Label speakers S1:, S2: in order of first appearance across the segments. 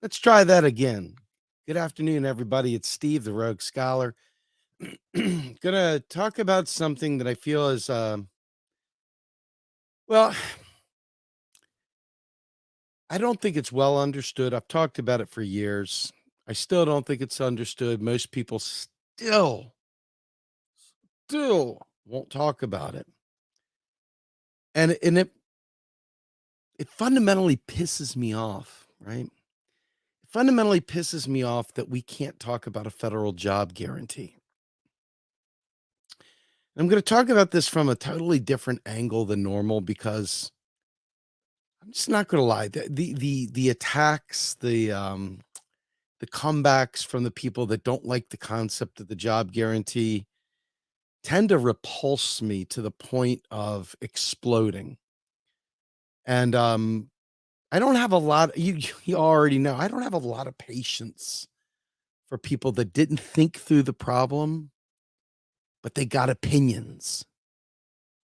S1: Let's try that again. Good afternoon, everybody. It's Steve, the Rogue Scholar. Gonna talk about something that I feel is, well, I don't think it's well understood. I've talked about it for years. I still don't think it's understood. Most people still won't talk about it. And it fundamentally pisses me off, right? It fundamentally pisses me off that we can't talk about a federal job guarantee. I'm going to talk about this from a totally different angle than normal because I'm just not going to lie. The attacks, the comebacks from the people that don't like the concept of the job guarantee tend to repulse me to the point of exploding. And I don't have a lot. You already know I don't have a lot of patience for people that didn't think through the problem, but they got opinions.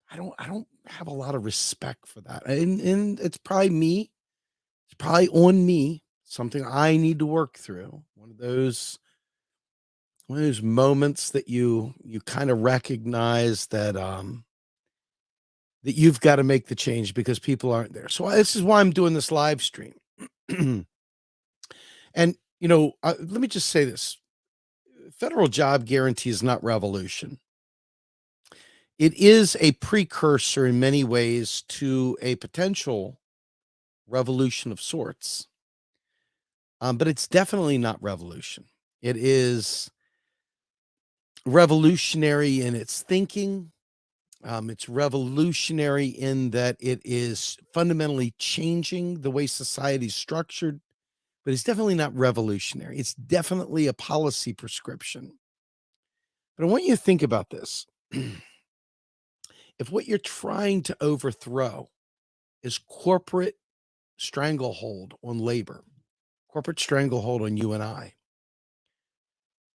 S1: I don't have a lot of respect for that. And it's probably me. It's probably on me, something I need to work through. One of those moments that you kind of recognize that you've got to make the change because people aren't there. So this is why I'm doing this live stream. And let me just say this. Federal job guarantee is not revolution. It is a precursor in many ways to a potential revolution of sorts. But it's definitely not revolution. It is revolutionary in its thinking. It's revolutionary in that it is fundamentally changing the way society is structured, but it's definitely not revolutionary. It's definitely a policy prescription. But I want you to think about this. If what you're trying to overthrow is corporate stranglehold on labor, corporate stranglehold on you and I,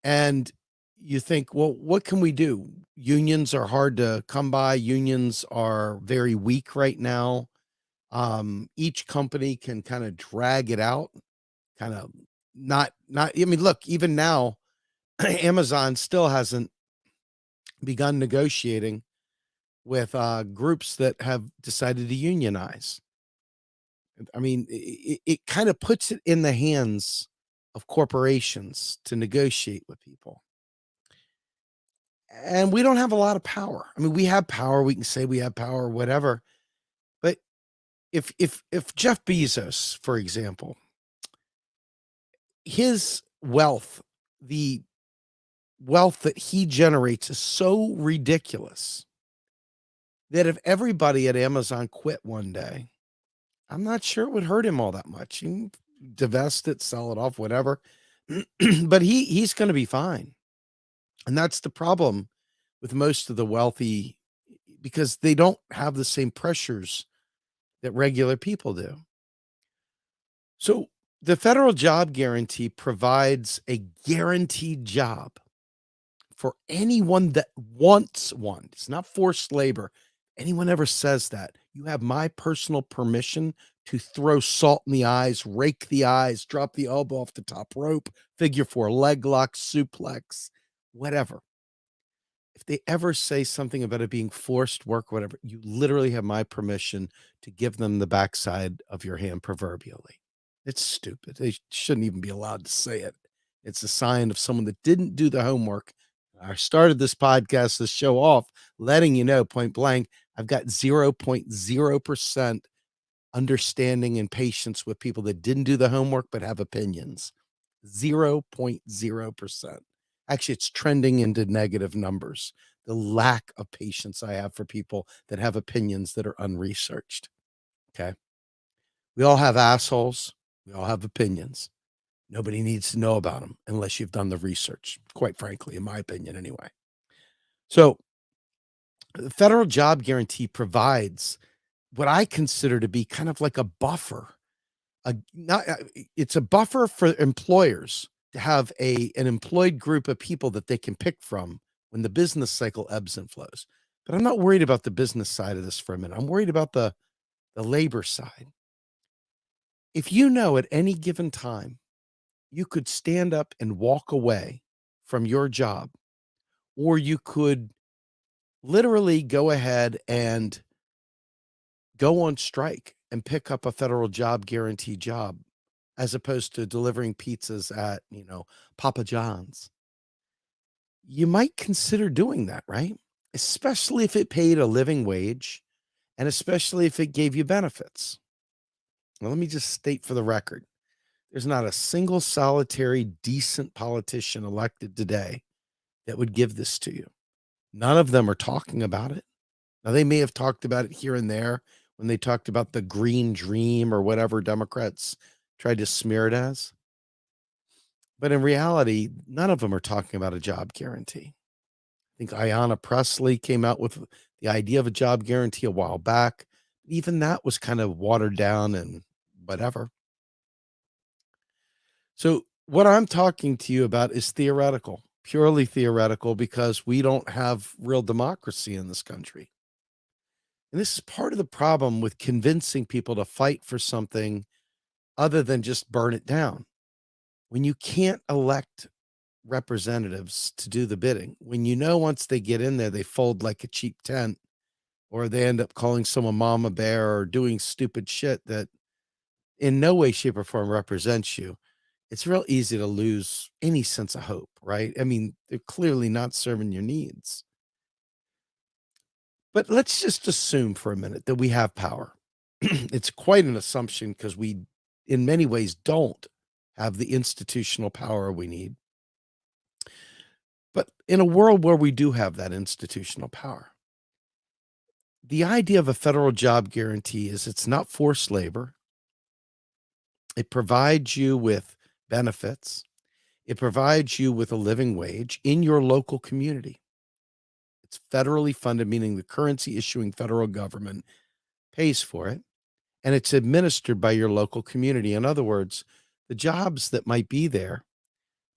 S1: and you think, well, what can we do? Unions are hard to come by. Unions are very weak right now. Each company can kind of drag it out, kind of not. I mean, look, even now, Amazon still hasn't begun negotiating with groups that have decided to unionize. I mean, it kind of puts it in the hands of corporations to negotiate with people. And we don't have a lot of power. I mean, we have power. We can say we have power, whatever. But if Jeff Bezos, for example, his wealth, the wealth that he generates is so ridiculous that if everybody at Amazon quit one day, I'm not sure it would hurt him all that much. He can divest it, sell it off, whatever. But he's going to be fine. And that's the problem with most of the wealthy, because they don't have the same pressures that regular people do. So the federal job guarantee provides a guaranteed job for anyone that wants one. It's not forced labor. Anyone ever says that, you have my personal permission to throw salt in the eyes, rake the eyes, drop the elbow off the top rope, figure four leg lock, suplex, whatever. If they ever say something about it being forced work, whatever, you literally have my permission to give them the backside of your hand proverbially. It's stupid. They shouldn't even be allowed to say it. It's a sign of someone that didn't do the homework. I started this podcast, this show off, letting you know point blank, I've got 0.0% understanding and patience with people that didn't do the homework but have opinions. 0.0%. Actually, it's trending into negative numbers. The lack of patience I have for people that have opinions that are unresearched. Okay. We all have assholes. We all have opinions. Nobody needs to know about them unless you've done the research, quite frankly, in my opinion, anyway. So, the federal job guarantee provides what I consider to be kind of like a buffer. It's a buffer for employers to have an employed group of people that they can pick from when the business cycle ebbs and flows. But I'm not worried about the business side of this for a minute. I'm worried about the labor side. If you know at any given time you could stand up and walk away from your job, or you could literally go ahead and go on strike and pick up a federal job guarantee job as opposed to delivering pizzas at, Papa John's, you might consider doing that, right? Especially if it paid a living wage and especially if it gave you benefits. Now, let me just state for the record, there's not a single solitary decent politician elected today that would give this to you. None of them are talking about it. Now, they may have talked about it here and there when they talked about the green dream or whatever Democrats tried to smear it as. But in reality, none of them are talking about a job guarantee. I think Ayanna Pressley came out with the idea of a job guarantee a while back. Even that was kind of watered down and whatever. So, what I'm talking to you about is theoretical, purely theoretical, because we don't have real democracy in this country. And this is part of the problem with convincing people to fight for something other than just burn it down. When you can't elect representatives to do the bidding, when once they get in there, they fold like a cheap tent, or they end up calling someone mama bear or doing stupid shit that in no way, shape, or form represents you, it's real easy to lose any sense of hope, right? I mean, they're clearly not serving your needs. But let's just assume for a minute that we have power. It's quite an assumption because we, in many ways, don't have the institutional power we need. But in a world where we do have that institutional power, the idea of a federal job guarantee is it's not forced labor. It provides you with benefits. It provides you with a living wage in your local community. It's federally funded, meaning the currency issuing federal government pays for it, and it's administered by your local community. In other words, the jobs that might be there,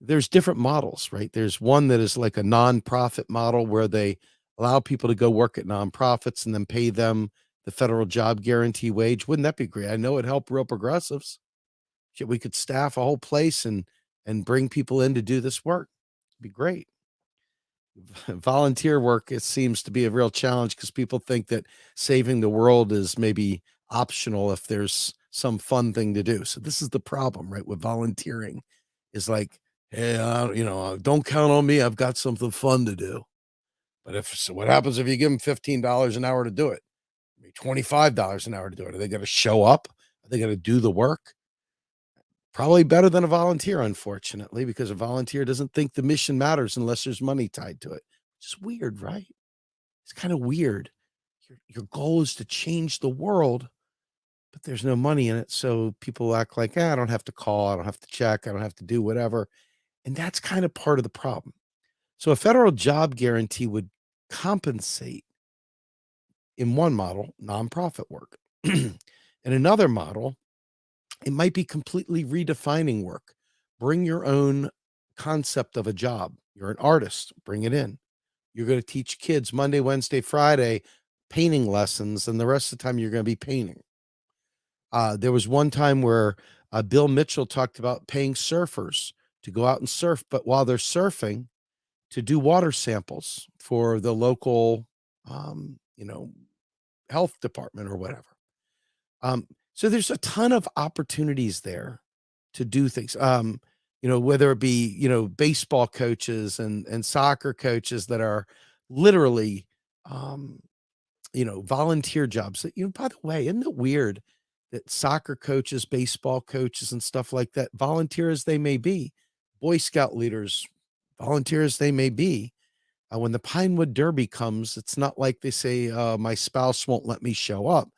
S1: there's different models, right? There's one that is like a nonprofit model where they allow people to go work at nonprofits and then pay them the federal job guarantee wage. Wouldn't that be great? I know it'd help real progressives. Shit, we could staff a whole place and bring people in to do this work. It'd be great. Volunteer work, it seems to be a real challenge because people think that saving the world is maybe optional if there's some fun thing to do. So this is the problem, right? With volunteering is like, hey, don't count on me. I've got something fun to do. But what happens if you give them $15 an hour to do it? Maybe $25 an hour to do it. Are they going to show up? Are they going to do the work? Probably better than a volunteer, unfortunately, because a volunteer doesn't think the mission matters unless there's money tied to it. It's weird, right? It's kind of weird. Your goal is to change the world, but there's no money in it. So people act like, I don't have to call, I don't have to check, I don't have to do whatever. And that's kind of part of the problem. So a federal job guarantee would compensate in one model, nonprofit work. In another model, it might be completely redefining work. Bring your own concept of a job. You're an artist, bring it in. You're going to teach kids Monday, Wednesday, Friday painting lessons, and the rest of the time you're going to be painting. There was one time where Bill Mitchell talked about paying surfers to go out and surf, but while they're surfing, to do water samples for the local, health department or whatever. So there's a ton of opportunities there to do things. Whether it be, baseball coaches and soccer coaches that are literally, volunteer jobs that, by the way, isn't it weird that soccer coaches, baseball coaches and stuff like that, volunteer as they may be, Boy Scout leaders, volunteer as they may be, when the Pinewood Derby comes, it's not like they say, my spouse won't let me show up.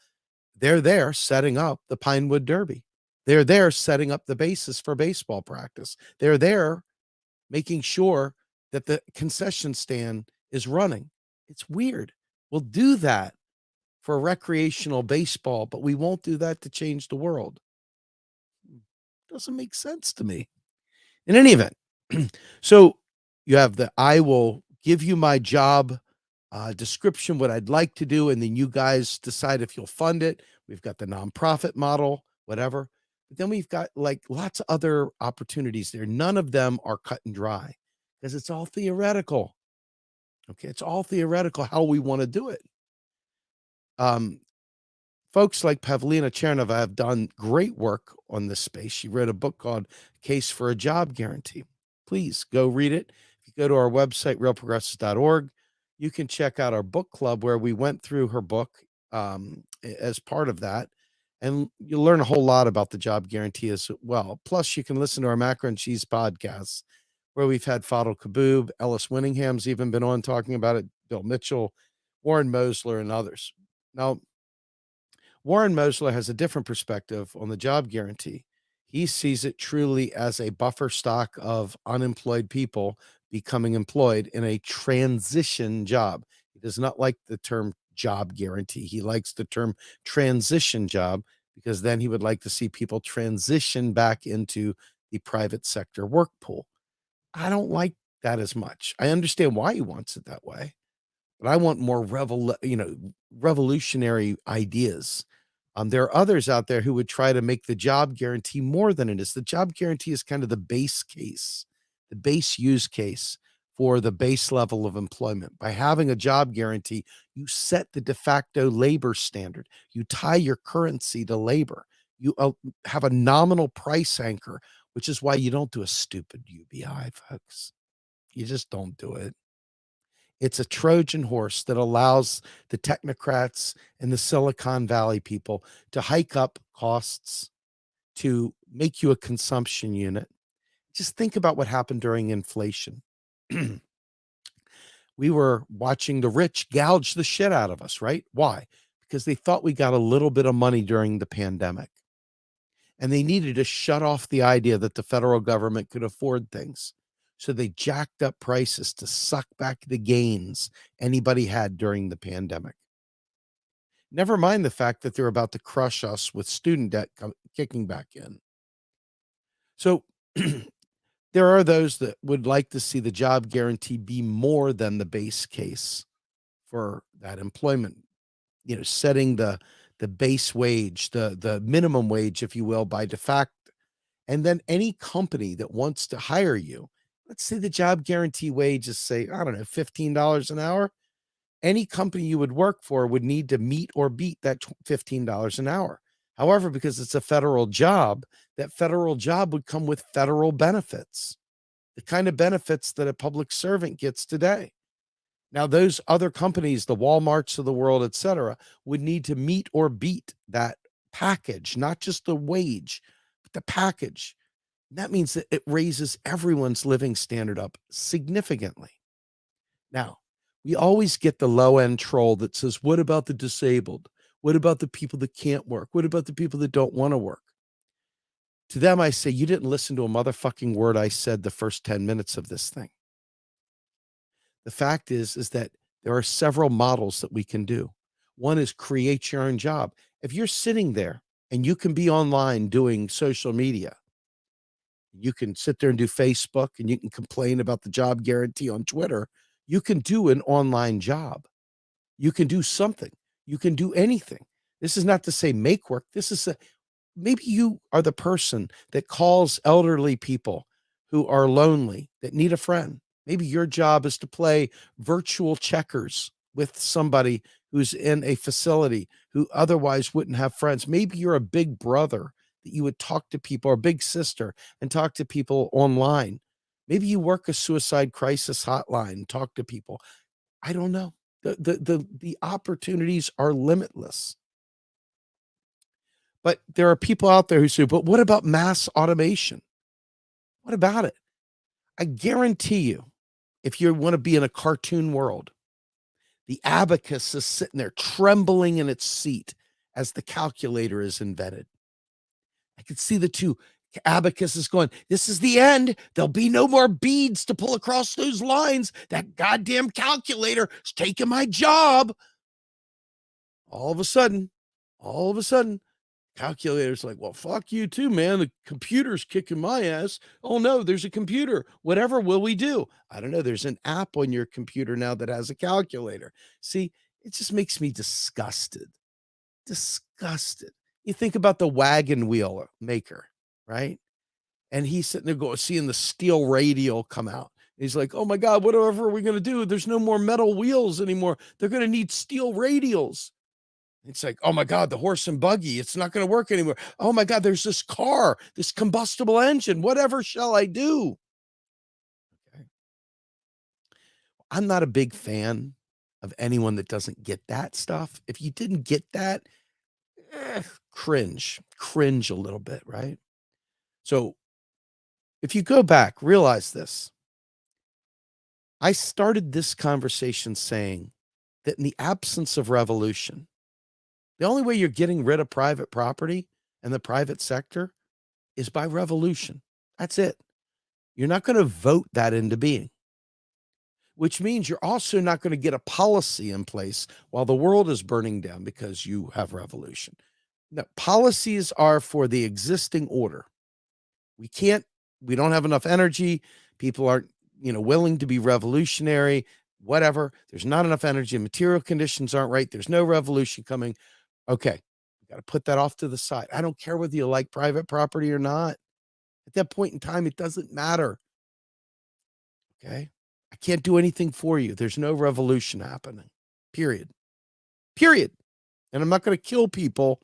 S1: They're there setting up the Pinewood Derby. They're there setting up the basis for baseball practice. They're there making sure that the concession stand is running. It's weird. We'll do that for recreational baseball, but we won't do that to change the world. Doesn't make sense to me. In any event, so you have I will give you my job description, what I'd like to do, and then you guys decide if you'll fund it. We've got the nonprofit model, whatever. But then we've got like lots of other opportunities there. None of them are cut and dry because it's all theoretical. Okay. It's all theoretical how we want to do it. Um, Folks like Pavlina Chernova have done great work on this space. She wrote a book called Case for a Job Guarantee. Please go read it. If you go to our website, realprogressives.org, you can check out our book club where we went through her book as part of that. And you'll learn a whole lot about the job guarantee as well. Plus, you can listen to our Macro and Cheese podcasts where we've had Fadl Kaboub, Ellis Winningham's even been on talking about it, Bill Mitchell, Warren Mosler, and others. Now, Warren Mosler has a different perspective on the job guarantee. He sees it truly as a buffer stock of unemployed people becoming employed in a transition job. He does not like the term job guarantee. He likes the term transition job because then he would like to see people transition back into the private sector work pool. I don't like that as much. I understand why he wants it that way, but I want more revolutionary ideas. There are others out there who would try to make the job guarantee more than it is. The job guarantee is kind of the base case, the base use case for the base level of employment. By having a job guarantee, you set the de facto labor standard. You tie your currency to labor. You have a nominal price anchor, which is why you don't do a stupid UBI, folks. You just don't do it. It's a Trojan horse that allows the technocrats and the Silicon Valley people to hike up costs, to make you a consumption unit. Just think about what happened during inflation. We were watching the rich gouge the shit out of us, right? Why? Because they thought we got a little bit of money during the pandemic. And they needed to shut off the idea that the federal government could afford things. So they jacked up prices to suck back the gains anybody had during the pandemic. Never mind the fact that they're about to crush us with student debt kicking back in. So there are those that would like to see the job guarantee be more than the base case for that employment, setting the base wage, the minimum wage, if you will, by de facto. And then any company that wants to hire you, let's say the job guarantee wage is, say, I don't know, $15 an hour. Any company you would work for would need to meet or beat that $15 an hour. However, because it's a federal job, that federal job would come with federal benefits, the kind of benefits that a public servant gets today. Now, those other companies, the Walmarts of the world, et cetera, would need to meet or beat that package, not just the wage, but the package. That means that it raises everyone's living standard up significantly. Now, we always get the low end troll that says, what about the disabled? What about the people that can't work? What about the people that don't want to work? To them, I say, you didn't listen to a motherfucking word I said the first 10 minutes of this thing. The fact is that there are several models that we can do. One is create your own job. If you're sitting there and you can be online doing social media, you can sit there and do Facebook and you can complain about the job guarantee on Twitter. You can do an online job. You can do something. You can do anything. This is not to say make work. This is maybe you are the person that calls elderly people who are lonely, that need a friend. Maybe your job is to play virtual checkers with somebody who's in a facility who otherwise wouldn't have friends. Maybe you're a big brother that you would talk to people, or a big sister and talk to people online. Maybe you work a suicide crisis hotline and talk to people. I don't know. The opportunities are limitless. But there are people out there who say, but what about mass automation? What about it? I guarantee you, if you want to be in a cartoon world, the abacus is sitting there trembling in its seat as the calculator is invented. I could see the two abacuses going, this is the end. There'll be no more beads to pull across those lines. That goddamn calculator is taking my job. All of a sudden, calculator's like, well, fuck you too, man. The computer's kicking my ass. Oh no, there's a computer. Whatever will we do? I don't know. There's an app on your computer now that has a calculator. See, it just makes me disgusted. Disgusted. You think about the wagon wheel maker, right? And he's sitting there seeing the steel radial come out. He's like, oh my God, whatever are we going to do? There's no more metal wheels anymore. They're going to need steel radials. It's like, oh my God, the horse and buggy, it's not going to work anymore. Oh my God, there's this car, this combustible engine. Whatever shall I do? Okay. I'm not a big fan of anyone that doesn't get that stuff. If you didn't get that, cringe a little bit, right? So if you go back, realize this. I started this conversation saying that in the absence of revolution, the only way you're getting rid of private property and the private sector is by revolution. That's it. You're not going to vote that into being, which means you're also not going to get a policy in place while the world is burning down because you have revolution. No, policies are for the existing order. We don't have enough energy. People aren't, willing to be revolutionary, whatever. There's not enough energy. Material conditions aren't right. There's no revolution coming. Okay. We got to put that off to the side. I don't care whether you like private property or not. At that point in time, it doesn't matter. Okay. I can't do anything for you. There's no revolution happening. Period. And I'm not going to kill people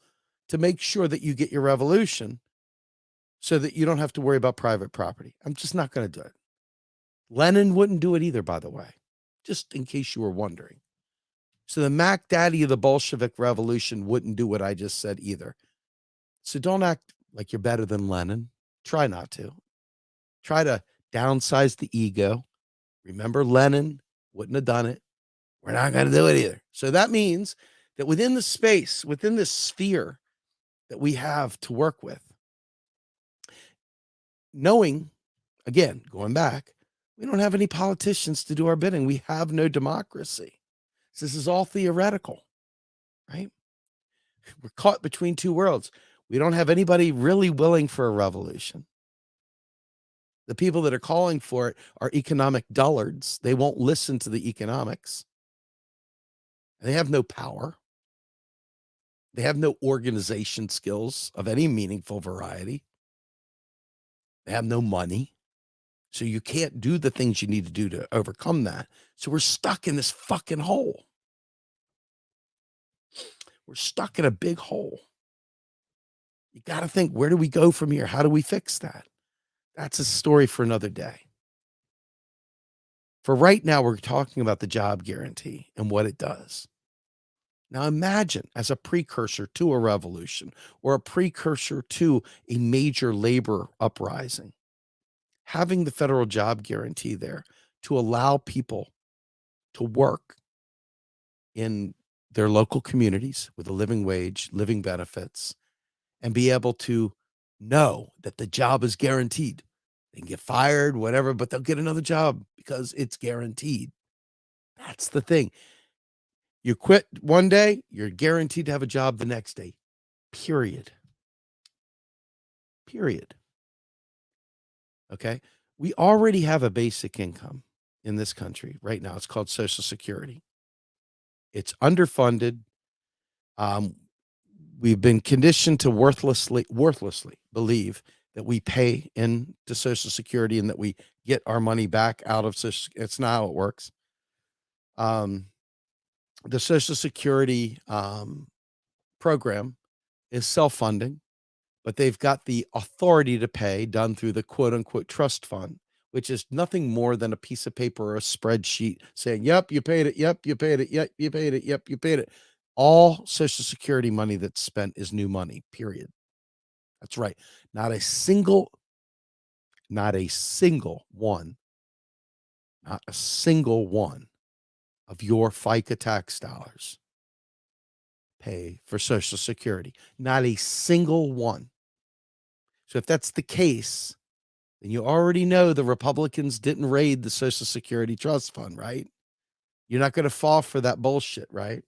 S1: to make sure that you get your revolution so that you don't have to worry about private property. I'm just not going to do it. Lenin wouldn't do it either, by the way, just in case you were wondering. So the Mac Daddy of the Bolshevik Revolution wouldn't do what I just said either. So don't act like you're better than Lenin. Try not to. Try to downsize the ego. Remember, Lenin wouldn't have done it. We're not going to do it either. So that means that within the space, within this sphere that we have to work with, knowing, again, going back, we don't have any politicians to do our bidding. We have no democracy. So this is all theoretical, right? We're caught between two worlds. We don't have anybody really willing for a revolution. The people that are calling for it are economic dullards. They won't listen to the economics. They have no power. They have no organization skills of any meaningful variety. They have no money. So you can't do the things you need to do to overcome that. So we're stuck in this fucking hole. We're stuck in a big hole. You got to think, where do we go from here? How do we fix that? That's a story for another day. For right now, we're talking about the job guarantee and what it does. Now imagine, as a precursor to a revolution or a precursor to a major labor uprising, having the federal job guarantee there to allow people to work in their local communities with a living wage, living benefits, and be able to know that the job is guaranteed. They can get fired, whatever, but they'll get another job because it's guaranteed. That's the thing. You quit one day, you're guaranteed to have a job the next day. Period. Okay. We already have a basic income in this country right now. It's called Social Security. It's underfunded. We've been conditioned to worthlessly believe that we pay into Social Security and that we get our money back out of Social. It's not how it works. The Social Security program is self-funding, but they've got the authority to pay done through the quote unquote trust fund, which is nothing more than a piece of paper or a spreadsheet saying, yep, you paid it. Yep, you paid it. Yep, you paid it. Yep, you paid it. All Social Security money that's spent is new money, period. That's right. Not a single one of your FICA tax dollars pay for Social Security. Not a single one. So if that's the case, then you already know the Republicans didn't raid the Social Security Trust Fund, right? You're not going to fall for that bullshit, right?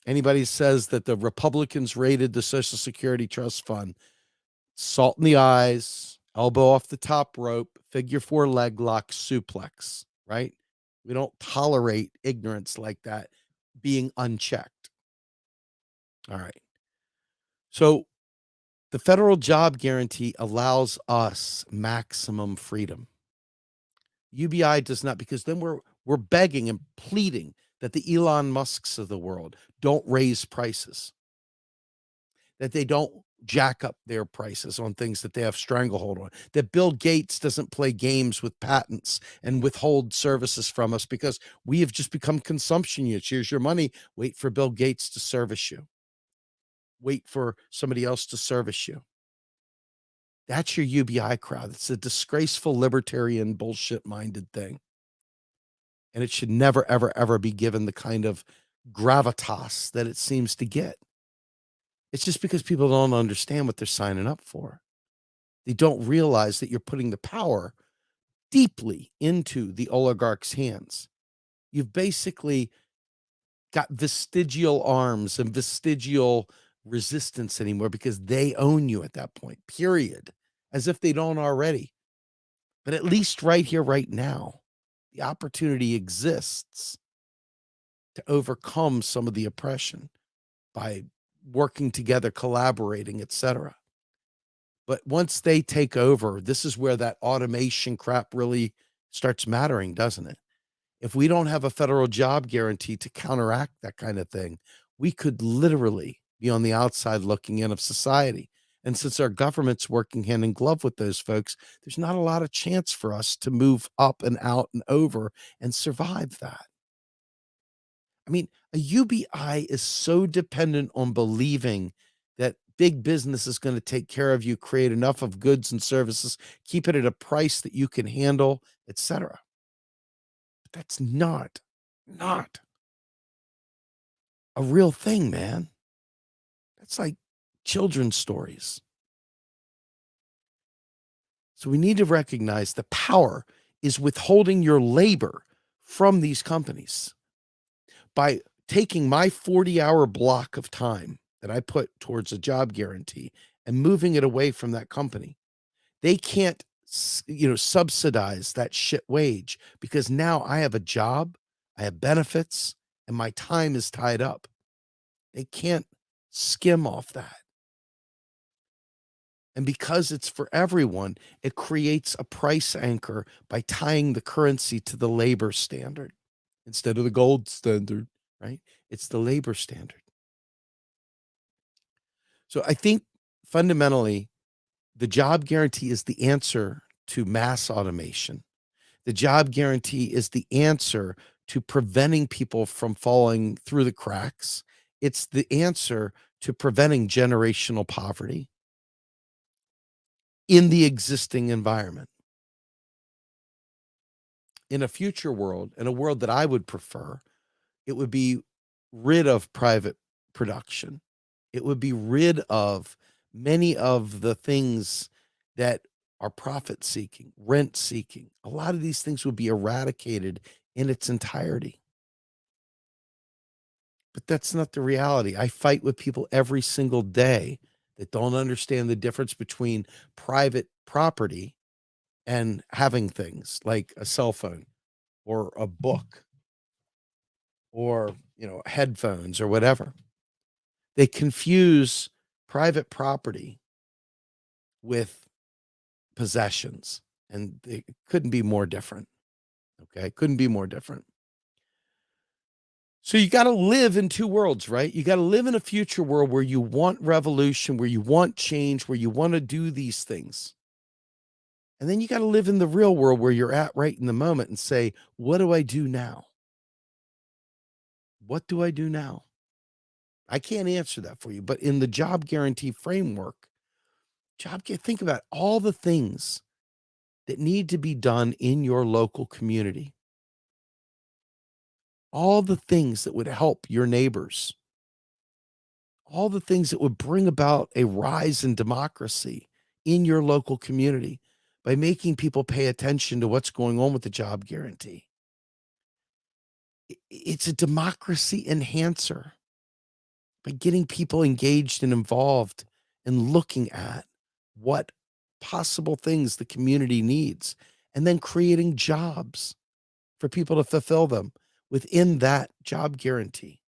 S1: Anybody says that the Republicans raided the Social Security Trust Fund, salt in the eyes, elbow off the top rope, figure four leg lock suplex, right? We don't tolerate ignorance like that being unchecked. All right. So the federal job guarantee allows us maximum freedom. UBI does not, because then we're begging and pleading that the Elon Musks of the world don't raise prices, that they don't jack up their prices on things that they have stranglehold on, that Bill Gates doesn't play games with patents and withhold services from us because we have just become consumption units. Here's your money. Wait for Bill Gates to service you. Wait for somebody else to service you. That's your UBI crowd. It's a disgraceful libertarian bullshit minded thing. And it should never, ever, ever be given the kind of gravitas that it seems to get. It's just because people don't understand what they're signing up for. They don't realize that you're putting the power deeply into the oligarchs' hands. You've basically got vestigial arms and vestigial resistance anymore because they own you at that point, period, as if they don't already. But at least right here, right now, the opportunity exists to overcome some of the oppression by working together, collaborating, etc. But once they take over, this is where that automation crap really starts mattering, doesn't it? If we don't have a federal job guarantee to counteract that kind of thing, we could literally be on the outside looking in of society. And since our government's working hand in glove with those folks, there's not a lot of chance for us to move up and out and over and survive that. I mean, a UBI is so dependent on believing that big business is going to take care of you, create enough of goods and services, keep it at a price that you can handle, etc. But that's not a real thing, man. That's like children's stories. So we need to recognize the power is withholding your labor from these companies by taking my 40-hour block of time that I put towards a job guarantee and moving it away from that company. They can't, subsidize that shit wage because now I have a job, I have benefits, and my time is tied up. They can't skim off that. And because it's for everyone, it creates a price anchor by tying the currency to the labor standard instead of the gold standard, right? It's the labor standard. So I think fundamentally, the job guarantee is the answer to mass automation. The job guarantee is the answer to preventing people from falling through the cracks. It's the answer to preventing generational poverty in the existing environment. In a future world, in a world that I would prefer, it would be rid of private production. It would be rid of many of the things that are profit seeking, rent seeking. A lot of these things would be eradicated in its entirety. But that's not the reality. I fight with people every single day that don't understand the difference between private property and having things like a cell phone or a book or, headphones or whatever. They confuse private property with possessions, and it couldn't be more different. Okay, couldn't be more different. So you got to live in two worlds, right? You got to live in a future world where you want revolution, where you want change, where you want to do these things. And then you got to live in the real world where you're at right in the moment and say, what do I do now? What do I do now? I can't answer that for you, but in the job guarantee framework, think about all the things that need to be done in your local community. All the things that would help your neighbors. All the things that would bring about a rise in democracy in your local community by making people pay attention to what's going on with the job guarantee. It's a democracy enhancer by getting people engaged and involved and looking at what possible things the community needs and then creating jobs for people to fulfill them within that job guarantee.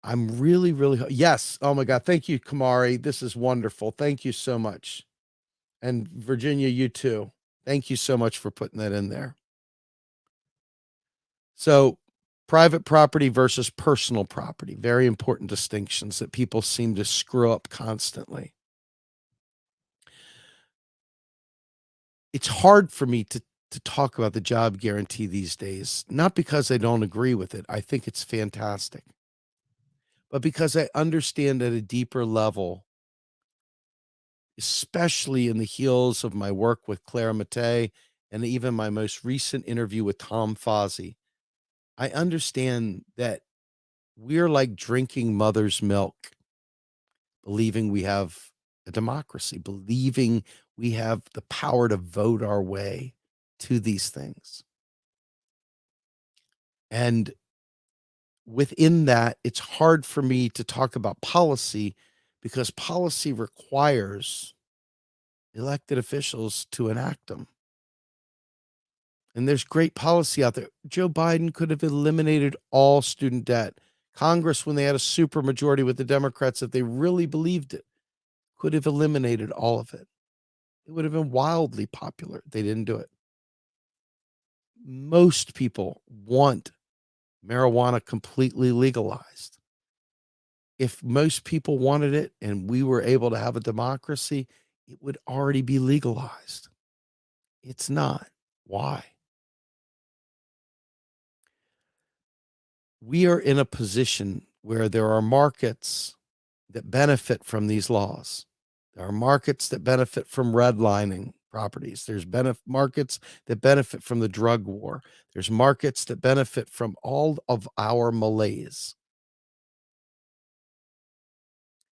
S1: I'm really, really yes. Oh my God. Thank you, Kamari. This is wonderful. Thank you so much. And Virginia, you too. Thank you so much for putting that in there. So, private property versus personal property, very important distinctions that people seem to screw up constantly. It's hard for me to talk about the job guarantee these days, not because I don't agree with it. I think it's fantastic, but because I understand at a deeper level, especially in the heels of my work with Clara Mattei and even my most recent interview with Tom Fozzi. I understand that we're like drinking mother's milk, believing we have a democracy, believing we have the power to vote our way to these things. And within that, it's hard for me to talk about policy because policy requires elected officials to enact them. And there's great policy out there. Joe Biden could have eliminated all student debt. Congress, when they had a supermajority with the Democrats, if they really believed it, could have eliminated all of it. It would have been wildly popular. They didn't do it. Most people want marijuana completely legalized. If most people wanted it and we were able to have a democracy, it would already be legalized. It's not. Why? We are in a position where there are markets that benefit from these laws. There are markets that benefit from redlining properties. There's markets that benefit from the drug war. There's markets that benefit from all of our malaise.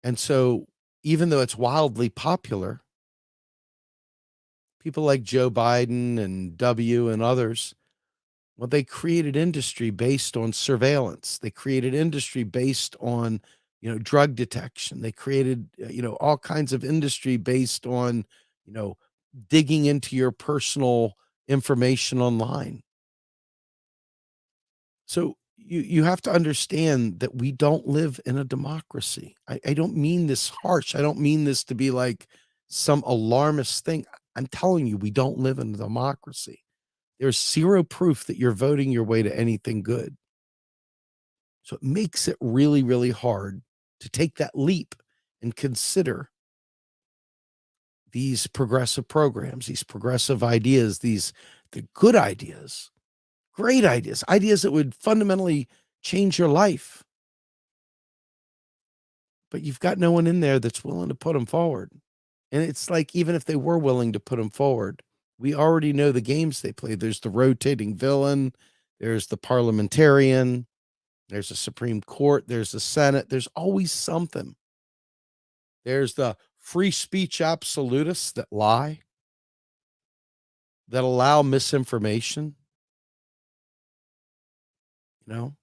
S1: And so, even though it's wildly popular, people like Joe Biden and W and others, well, they created industry based on surveillance. They created industry based on, drug detection. They created, all kinds of industry based on, you know, digging into your personal information online. So you have to understand that we don't live in a democracy. I don't mean this harsh. I don't mean this to be like some alarmist thing. I'm telling you, we don't live in a democracy. There's zero proof that you're voting your way to anything good. So it makes it really, really hard to take that leap and consider these progressive programs, these progressive ideas, the good ideas, great ideas, ideas that would fundamentally change your life. But you've got no one in there that's willing to put them forward. And it's like, even if they were willing to put them forward, we already know the games they play. There's the rotating villain, there's the parliamentarian, there's the Supreme Court, there's the Senate, there's always something. There's the free speech absolutists that lie, that allow misinformation, you know?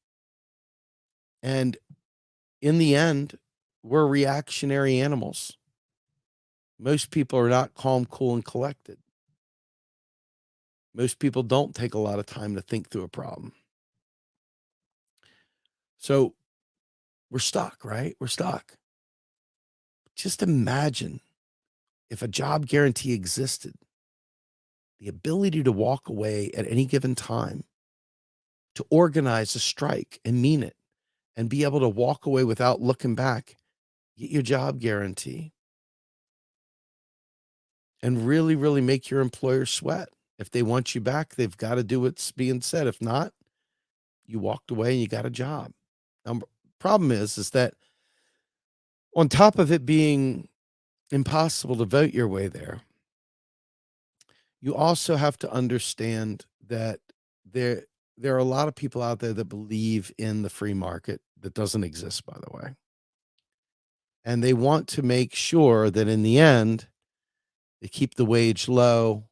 S1: And in the end, we're reactionary animals. Most people are not calm, cool, and collected. Most people don't take a lot of time to think through a problem. So we're stuck, right? We're stuck. Just imagine if a job guarantee existed, the ability to walk away at any given time, to organize a strike and mean it, and be able to walk away without looking back, get your job guarantee, and really, really make your employer sweat. If they want you back, they've got to do what's being said. If not, you walked away and you got a job. Now, problem is that on top of it being impossible to vote your way there, you also have to understand that there are a lot of people out there that believe in the free market that doesn't exist, by the way. And they want to make sure that in the end, they keep the wage low,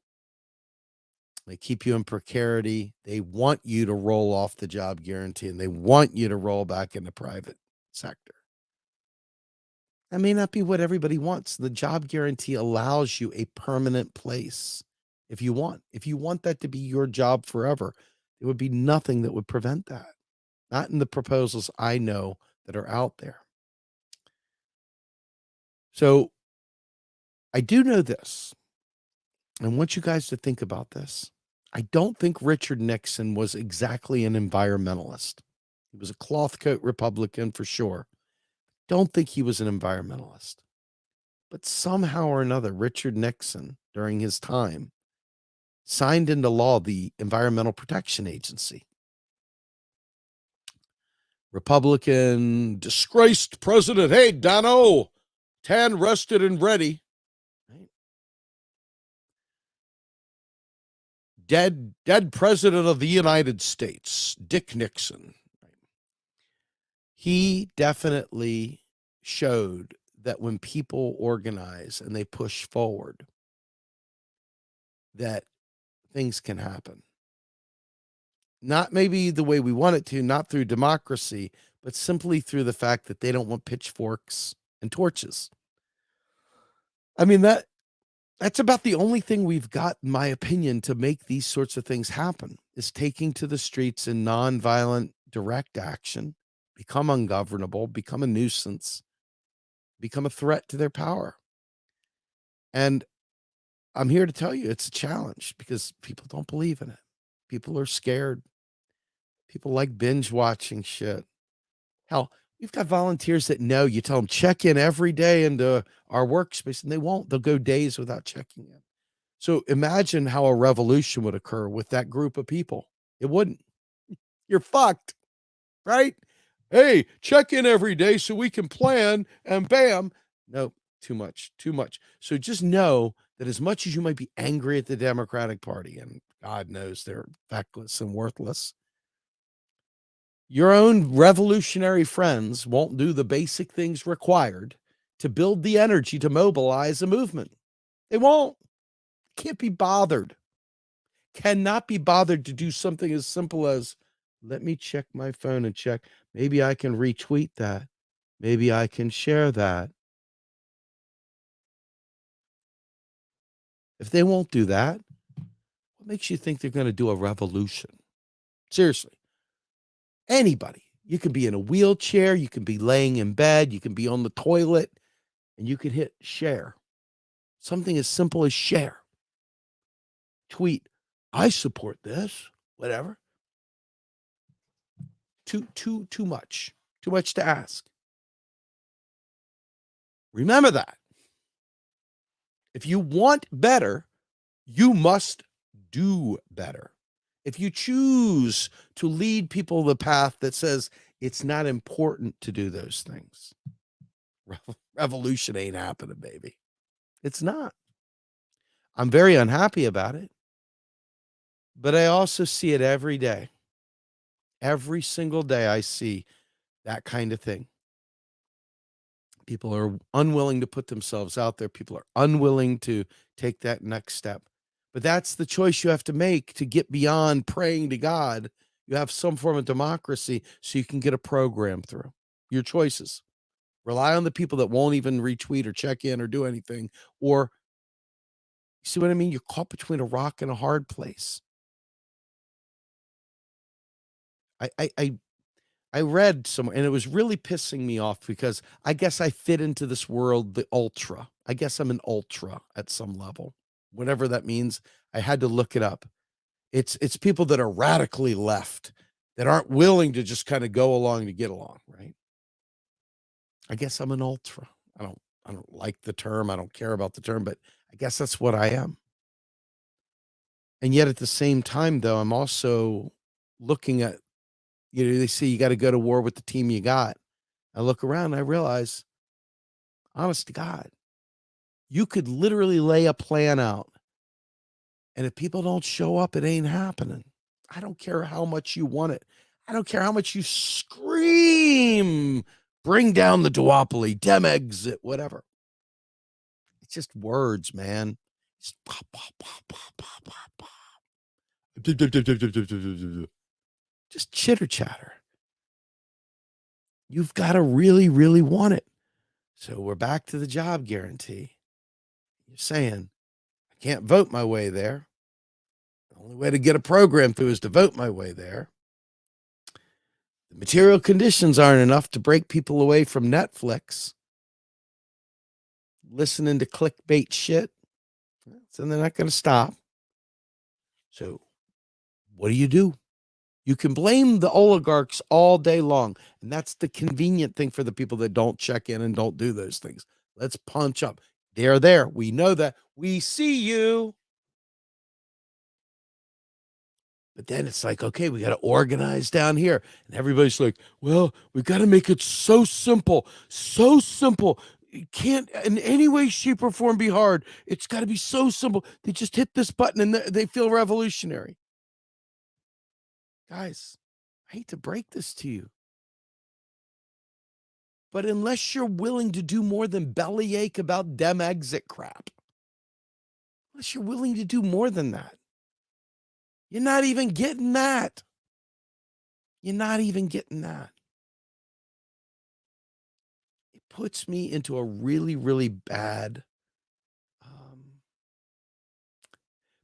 S1: they keep you in precarity. They want you to roll off the job guarantee and they want you to roll back in the private sector. That may not be what everybody wants. The job guarantee allows you a permanent place if you want. If you want that to be your job forever, there would be nothing that would prevent that. Not in the proposals I know that are out there. So I do know this. I want you guys to think about this. I don't think Richard Nixon was exactly an environmentalist. He was a cloth coat Republican for sure. Don't think he was an environmentalist. But somehow or another, Richard Nixon, during his time, signed into law the Environmental Protection Agency. Republican, disgraced president. Hey, Dano, tan, rested, and ready. Right? Dead president of the United States, Dick Nixon. He definitely showed that when people organize and they push forward, that things can happen. Not maybe the way we want it to, not through democracy, but simply through the fact that they don't want pitchforks and torches. I mean, that's about the only thing we've got, in my opinion, to make these sorts of things happen, is taking to the streets in nonviolent, direct action, become ungovernable, become a nuisance, become a threat to their power. And I'm here to tell you it's a challenge because people don't believe in it. People are scared. People like binge watching shit. Hell, we've got volunteers that know. You tell them check in every day into our workspace, and they won't. They'll go days without checking in. So imagine how a revolution would occur with that group of people. It wouldn't. You're fucked, right? Hey, check in every day so we can plan, and bam. No, too much. So just know that as much as you might be angry at the Democratic Party, and God knows they're feckless and worthless, your own revolutionary friends won't do the basic things required to build the energy to mobilize a movement. They won't. Can't be bothered. Cannot be bothered to do something as simple as, let me check my phone and check. Maybe I can retweet that. Maybe I can share that. If they won't do that, what makes you think they're going to do a revolution? Seriously. Anybody. You can be in a wheelchair. You can be laying in bed. You can be on the toilet. And you can hit share. Something as simple as share. Tweet, I support this. Whatever. Too much. Too much to ask. Remember that. If you want better, you must do better. If you choose to lead people the path that says it's not important to do those things, revolution ain't happening, baby. It's not. I'm very unhappy about it, but I also see it every day. Every single day I see that kind of thing. People are unwilling to put themselves out there. People are unwilling to take that next step. But that's the choice you have to make to get beyond praying to God. You have some form of democracy so you can get a program through. Your choices. Rely on the people that won't even retweet or check in or do anything. Or, you see what I mean? You're caught between a rock and a hard place. I read somewhere, and it was really pissing me off because I guess I fit into this world, the ultra. I guess I'm an ultra at some level, whatever that means. I had to look it up. It's people that are radically left that aren't willing to just kind of go along to get along, right? I guess I'm an ultra. I don't like the term. I don't care about the term, but I guess that's what I am. And yet at the same time, though, I'm also looking at, they say you got to go to war with the team you got. I look around and I realize, honest to God, you could literally lay a plan out. And if people don't show up, it ain't happening. I don't care how much you want it. I don't care how much you scream, bring down the duopoly, dem exit, whatever. It's just words, man. Just pop, pop, pop, pop, pop, pop, pop. Just chitter chatter. You've got to really, really want it. So we're back to the job guarantee. You're saying, I can't vote my way there. The only way to get a program through is to vote my way there. The material conditions aren't enough to break people away from Netflix, listening to clickbait shit. So they're not going to stop. So what do? You can blame the oligarchs all day long. And that's the convenient thing for the people that don't check in and don't do those things. Let's punch up. They're there. We know that. We see you. But then it's like, okay, we got to organize down here. And everybody's like, well, we got to make it so simple. So simple. It can't in any way, shape, or form be hard. It's got to be so simple. They just hit this button and they feel revolutionary. Guys, I hate to break this to you. But unless you're willing to do more than bellyache about dem exit crap, unless you're willing to do more than that, you're not even getting that. You're not even getting that. It puts me into a really, really bad,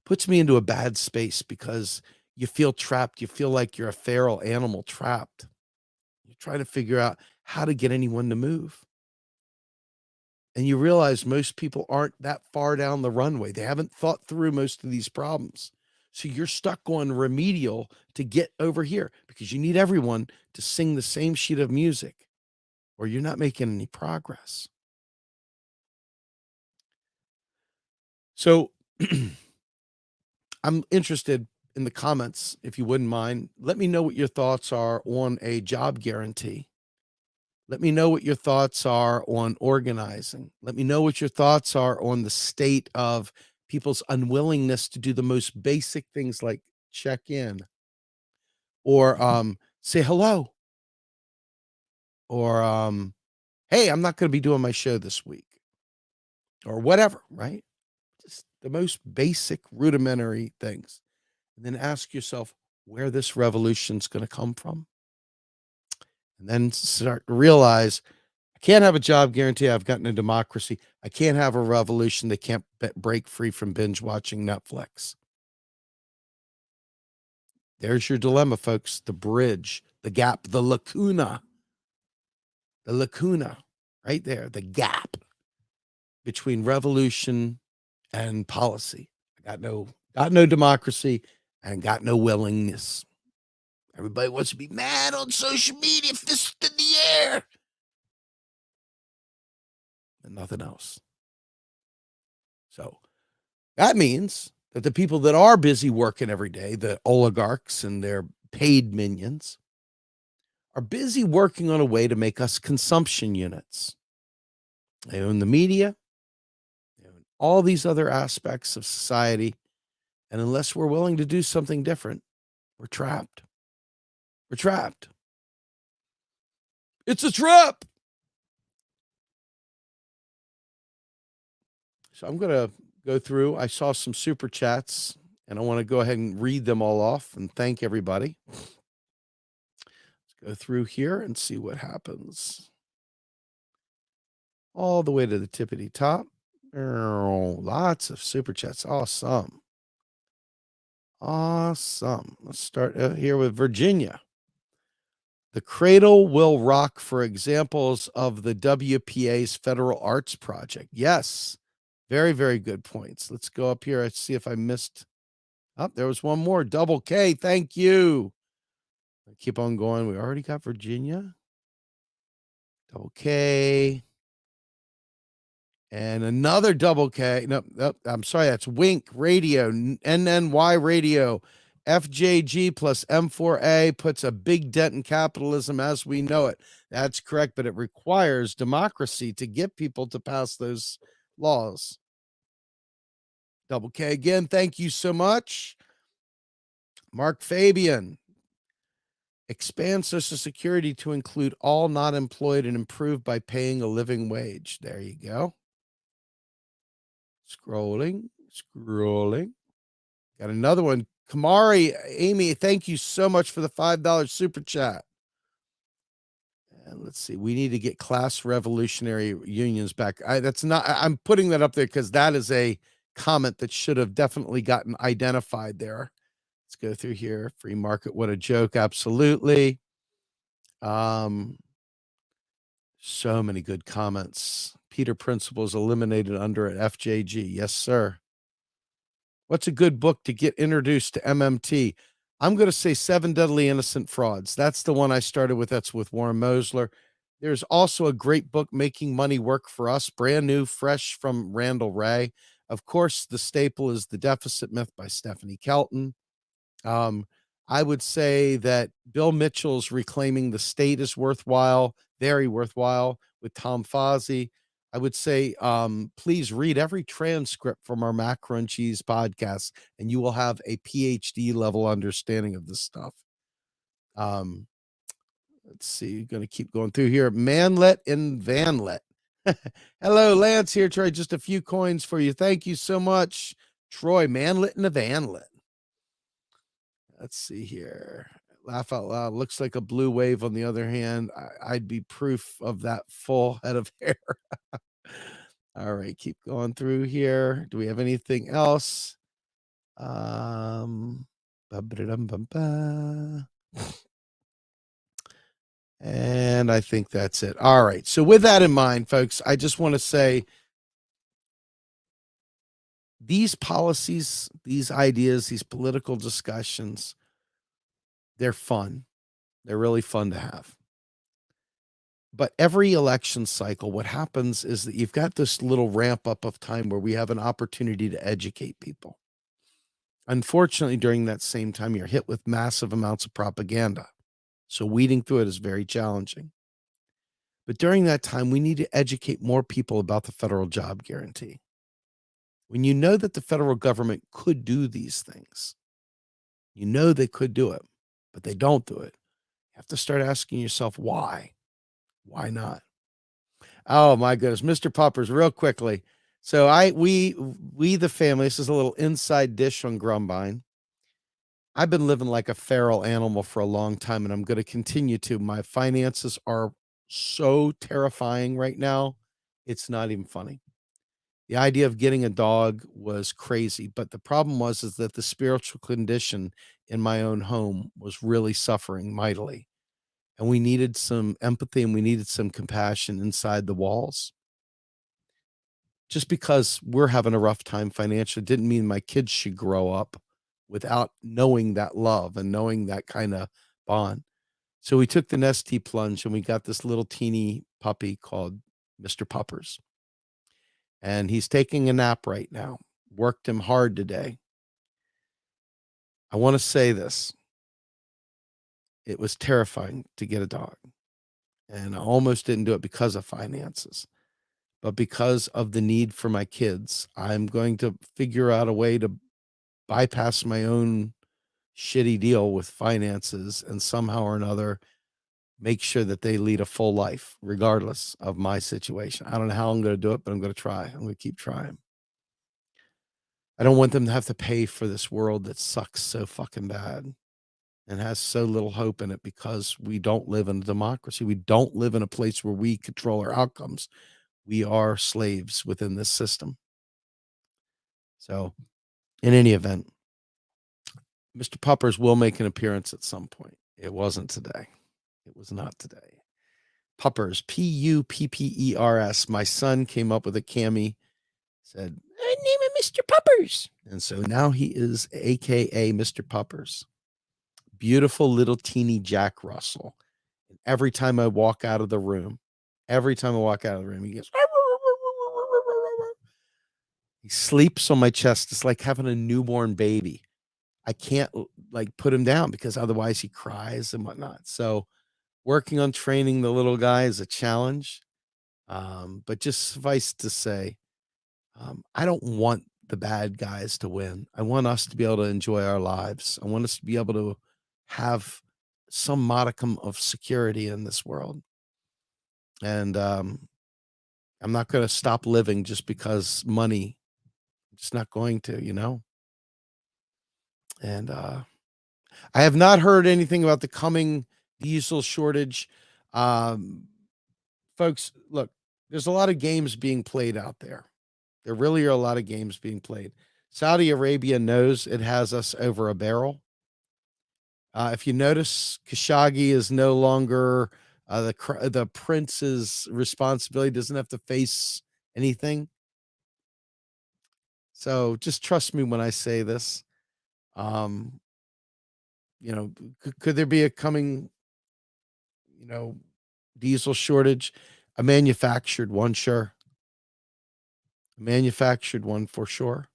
S1: puts me into a bad space because you feel trapped. You feel like you're a feral animal trapped. You're trying to figure out how to get anyone to move. And you realize most people aren't that far down the runway. They haven't thought through most of these problems. So you're stuck on remedial to get over here because you need everyone to sing the same sheet of music or you're not making any progress. So I'm interested in the comments, if you wouldn't mind. Let me know what your thoughts are on a job guarantee. Let me know what your thoughts are on organizing. Let me know what your thoughts are on the state of people's unwillingness to do the most basic things like check in or say hello or hey, I'm not going to be doing my show this week or whatever, right? Just the most basic rudimentary things. And then ask yourself where this revolution's going to come from. And then start to realize I can't have a job guarantee. I've gotten a democracy. I can't have a revolution. They can't break free from binge watching Netflix. There's your dilemma, folks. The bridge, the gap, the lacuna right there, the gap between revolution and policy. I got no democracy and got no willingness. Everybody wants to be mad on social media, fist in the air. And nothing else. So that means that the people that are busy working every day, the oligarchs and their paid minions, are busy working on a way to make us consumption units. They own the media, they own all these other aspects of society. And unless we're willing to do something different, we're trapped. We're trapped. It's a trap. So I'm going to go through. I saw some super chats, and I want to go ahead and read them all off and thank everybody. Let's go through here and see what happens. All the way to the tippity top. Oh, lots of super chats. Awesome. Awesome. Let's start here with Virginia. The cradle will rock for examples of the WPA's Federal Arts Project. Yes. Very, very good points. Let's go up here and see if I missed. Oh, there was one more. Double K. Thank you. Keep on going. We already got Virginia. Double K. And another double K. No, I'm sorry. That's Wink Radio, NNY Radio. FJG plus M4A puts a big dent in capitalism as we know it. That's correct, but it requires democracy to get people to pass those laws. Double K again. Thank you so much. Mark Fabian. Expand Social Security to include all not employed and improve by paying a living wage. There you go. Scrolling. Got another one. Kamari, Amy, thank you so much for the $5 super chat. And let's see. We need to get class revolutionary unions back. I'm putting that up there because that is a comment that should have definitely gotten identified there. Let's go through here. Free market, what a joke. Absolutely. So many good comments. Peter Principle is eliminated under at FJG. Yes, sir. What's a good book to get introduced to MMT? I'm going to say Seven Deadly Innocent Frauds. That's the one I started with. That's with Warren Mosler. There's also a great book, Making Money Work for Us, brand new, fresh from Randall Wray. Of course, the staple is The Deficit Myth by Stephanie Kelton. I would say that Bill Mitchell's Reclaiming the State is worthwhile, very worthwhile, with Tom Fozzie. I would say, please read every transcript from our Macro and Cheese podcast, and you will have a PhD level understanding of this stuff. Let's see, going to keep going through here. Manlet and Vanlet. Hello, Lance here, Troy. Just a few coins for you. Thank you so much, Troy. Manlet and a Vanlet. Let's see here. Laugh out loud. Looks like a blue wave. On the other hand, I'd be proof of that full head of hair. All right, keep going through here. Do we have anything else? And I think that's it. All right. So with that in mind, folks, I just want to say these policies, these ideas, these political discussions, they're fun. They're really fun to have. But every election cycle, what happens is that you've got this little ramp up of time where we have an opportunity to educate people. Unfortunately, during that same time, you're hit with massive amounts of propaganda. So weeding through it is very challenging. But during that time, we need to educate more people about the federal job guarantee. When you know that the federal government could do these things, you know they could do it, but they don't do it. You have to start asking yourself, why? Why not? Oh my goodness, Mr. Poppers, real quickly. So we the family, this is a little inside dish on Grumbine. I've been living like a feral animal for a long time, and I'm going to continue to. My finances are so terrifying right now. It's not even funny. The idea of getting a dog was crazy, but the problem was is that the spiritual condition in my own home was really suffering mightily. And we needed some empathy and we needed some compassion inside the walls. Just because we're having a rough time financially didn't mean my kids should grow up without knowing that love and knowing that kind of bond. So we took the Nestea plunge and we got this little teeny puppy called Mr. Puppers. And he's taking a nap right now. Worked him hard today. I want to say this. It was terrifying to get a dog. And I almost didn't do it because of finances. But because of the need for my kids, I'm going to figure out a way to bypass my own shitty deal with finances and somehow or another make sure that they lead a full life, regardless of my situation. I don't know how I'm going to do it, but I'm going to try. I'm going to keep trying. I don't want them to have to pay for this world that sucks so fucking bad and has so little hope in it because we don't live in a democracy. We don't live in a place where we control our outcomes. We are slaves within this system. So, in any event, Mr. Puppers will make an appearance at some point. It wasn't today. It was not today. Puppers, Puppers. My son came up with a cami, said, I name him Mr. Puppers. And so now he is AKA Mr. Puppers. Beautiful little teeny Jack Russell. And every time I walk out of the room, he goes, he sleeps on my chest. It's like having a newborn baby. I can't like put him down because otherwise he cries and whatnot. So working on training the little guy is a challenge. But just suffice to say, I don't want the bad guys to win. I want us to be able to enjoy our lives. I want us to be able to have some modicum of security in this world. And I'm not going to stop living just because money. I'm just not going to, you know? And I have not heard anything about the coming diesel shortage. Folks, look, there's a lot of games being played out there. There really are a lot of games being played. Saudi Arabia knows it has us over a barrel. If you notice, Khashoggi is no longer the prince's responsibility, doesn't have to face anything. So just trust me when I say this. Um, you know, could there be a coming, you know, diesel shortage? A manufactured one, sure. A manufactured one for sure.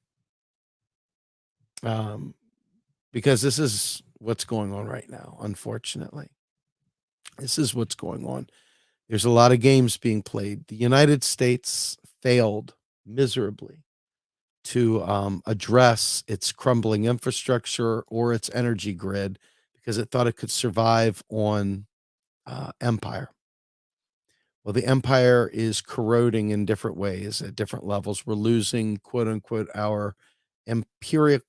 S1: Um, because this is what's going on right now, unfortunately. This is what's going on. There's a lot of games being played. The United States failed miserably to address its crumbling infrastructure or its energy grid because it thought it could survive on empire. Well, the empire is corroding in different ways at different levels. We're losing, quote unquote, our imperial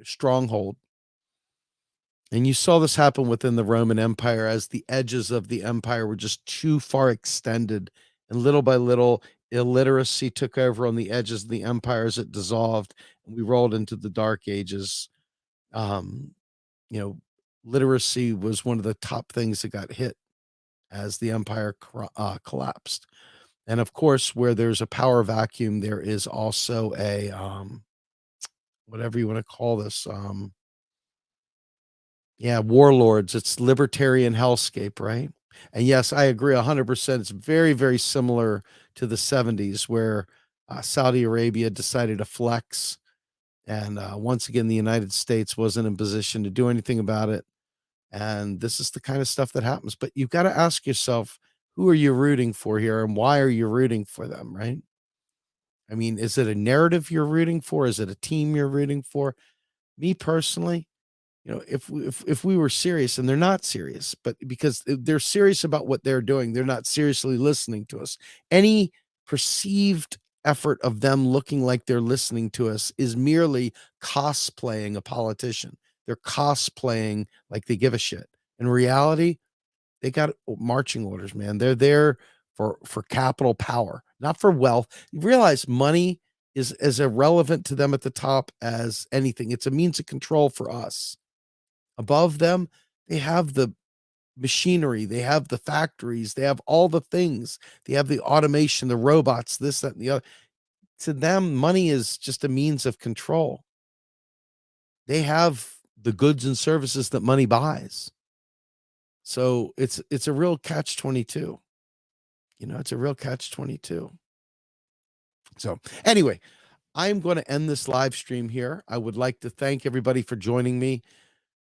S1: stronghold. And you saw this happen within the Roman Empire as the edges of the empire were just too far extended. And little by little, illiteracy took over on the edges of the empire as it dissolved. And we rolled into the Dark Ages. Um, you know, literacy was one of the top things that got hit as the empire collapsed. And of course, where there's a power vacuum, there is also a whatever you want to call this. Yeah, warlords. It's libertarian hellscape, right? And yes, I agree 100%. It's very, very similar to the 70s where Saudi Arabia decided to flex. And once again, the United States wasn't in position to do anything about it. And this is the kind of stuff that happens. But you've got to ask yourself, who are you rooting for here and why are you rooting for them, right? I mean, is it a narrative you're rooting for? Is it a team you're rooting for? Me personally, if we were serious, and they're not serious, but because they're serious about what they're doing, they're not seriously listening to us. Any perceived effort of them looking like they're listening to us is merely cosplaying a politician. They're cosplaying like they give a shit. In reality, they got marching orders, man. They're there for capital power, not for wealth. You realize money is as irrelevant to them at the top as anything. It's a means of control for us. Above them, they have the machinery, they have the factories, they have all the things. They have the automation, the robots, this, that, and the other. To them, money is just a means of control. They have the goods and services that money buys. So it's a real catch 22. It's a real catch 22. So anyway, I'm going to end this live stream here. I would like to thank everybody for joining me.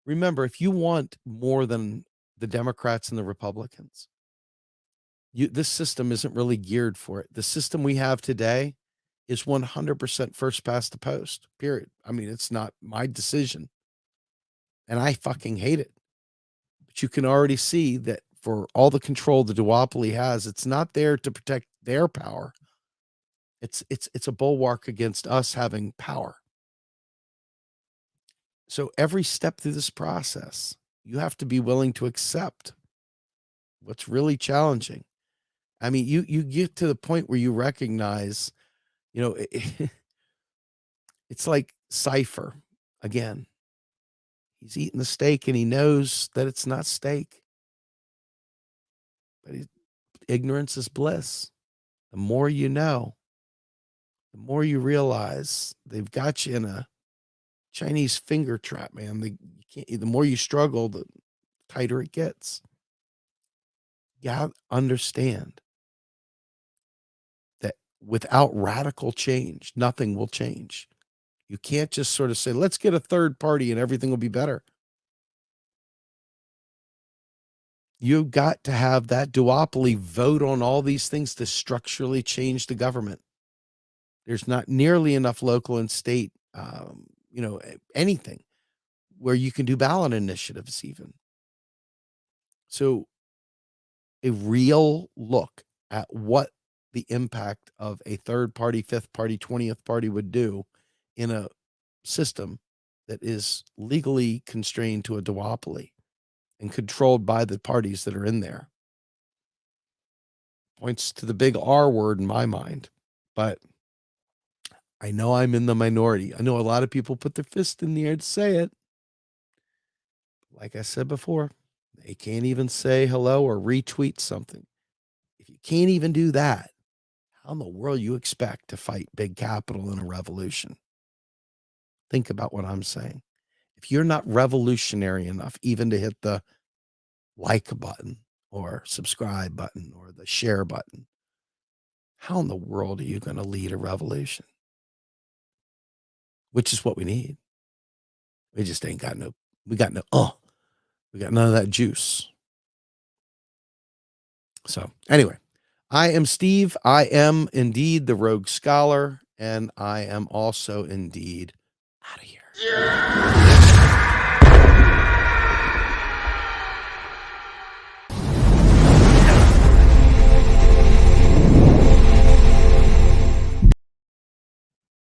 S1: Remember, if you want more than the Democrats and the Republicans, this system isn't really geared for it. The system we have today is 100% first past the post, period. I mean, it's not my decision, and I fucking hate it. But you can already see that for all the control the duopoly has, it's not there to protect their power. It's a bulwark against us having power. So every step through this process, you have to be willing to accept what's really challenging. I mean, you get to the point where you recognize, it's like Cypher again. He's eating the steak and he knows that it's not steak, but ignorance is bliss. The more you know, the more you realize they've got you in a Chinese finger trap, man. The more you struggle, the tighter it gets. You have to understand that without radical change, nothing will change. You can't just sort of say, let's get a third party and everything will be better. You've got to have that duopoly vote on all these things to structurally change the government. There's not nearly enough local and state, anything where you can do ballot initiatives even. So a real look at what the impact of a third party, fifth party, 20th party would do in a system that is legally constrained to a duopoly and controlled by the parties that are in there points to the big R word in my mind. But I know I'm in the minority. I know a lot of people put their fist in the air to say it. like I said before, they can't even say hello or retweet something. If you can't even do that, how in the world you expect to fight big capital in a revolution? Think about what I'm saying. If you're not revolutionary enough even to hit the like button or subscribe button or the share button, how in the world are you going to lead a revolution? Which is what we need. We just ain't got no, we got none of that juice. So anyway, I am Steve. I am indeed the Rogue Scholar, and I am also indeed out of here.